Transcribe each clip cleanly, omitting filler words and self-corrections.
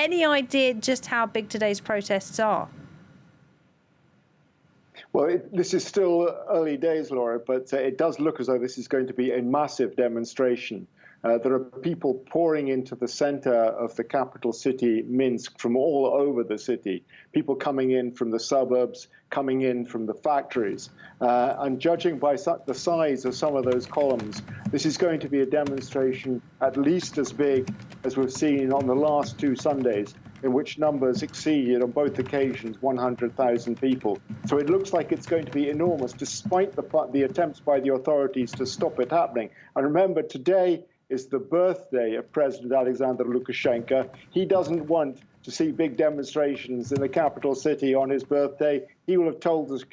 any idea just how big today's protests are? Well, this is still early days, Laura, but it does look as though this is going to be a massive demonstration. There are people pouring into the center of the capital city, Minsk, from all over the city. People coming in from the suburbs, coming in from the factories. And judging by the size of some of those columns, this is going to be a demonstration at least as big as we've seen on the last two Sundays, in which numbers exceeded on both occasions 100,000 people. So it looks like it's going to be enormous, despite the attempts by the authorities to stop it happening. And remember, today is the birthday of President Alexander Lukashenko. He doesn't want to see big demonstrations in the capital city on his birthday. He will have told the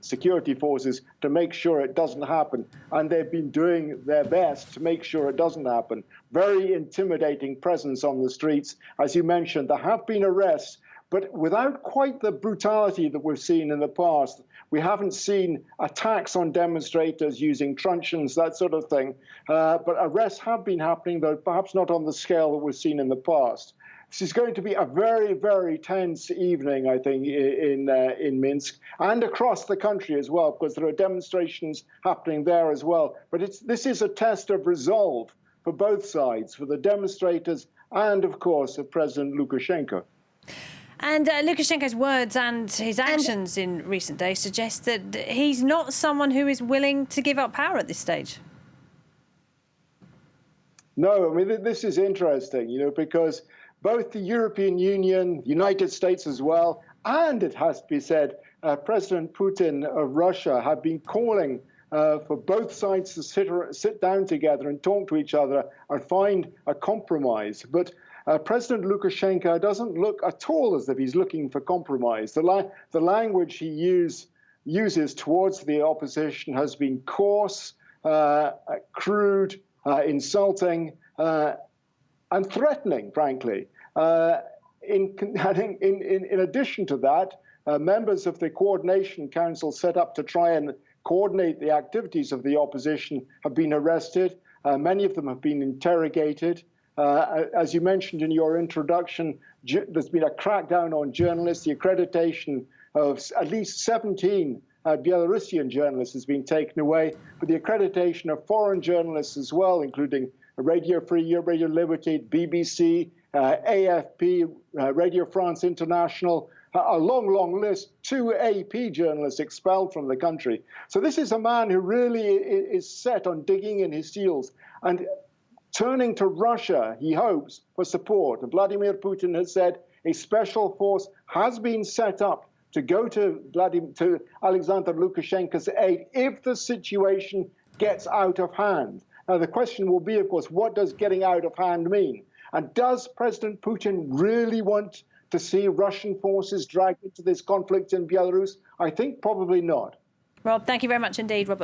security forces to make sure it doesn't happen. And they've been doing their best to make sure it doesn't happen. Very intimidating presence on the streets. As you mentioned, there have been arrests, but without quite the brutality that we've seen in the past. We haven't seen attacks on demonstrators using truncheons, that sort of thing. But arrests have been happening, though perhaps not on the scale that we've seen in the past. This is going to be a very, very tense evening, I think, in Minsk and across the country as well, because there are demonstrations happening there as well. But this is a test of resolve for both sides, for the demonstrators and, of course, of President Lukashenko. And Lukashenko's words and his actions in recent days suggest that he's not someone who is willing to give up power at this stage. No, I mean, this is interesting, because both the European Union, United States as well, and it has to be said, President Putin of Russia have been calling for both sides to sit down together and talk to each other and find a compromise. But President Lukashenko doesn't look at all as if he's looking for compromise. The language he uses towards the opposition has been coarse, crude, insulting, and threatening, frankly. In addition to that, members of the Coordination Council set up to try and coordinate the activities of the opposition have been arrested. Many of them have been interrogated. As you mentioned in your introduction, there's been a crackdown on journalists. The accreditation of at least 17 Belarusian journalists has been taken away, but the accreditation of foreign journalists as well, including Radio Free, Radio Liberty, BBC, AFP, Radio France International, a long, long list, 2 AP journalists expelled from the country. So this is a man who really is set on digging in his heels and turning to Russia, he hopes, for support. And Vladimir Putin has said a special force has been set up to go to Alexander Lukashenko's aid if the situation gets out of hand. Now, the question will be, of course, what does getting out of hand mean? And does President Putin really want to see Russian forces dragged into this conflict in Belarus? I think probably not. Rob, thank you very much indeed, Robert.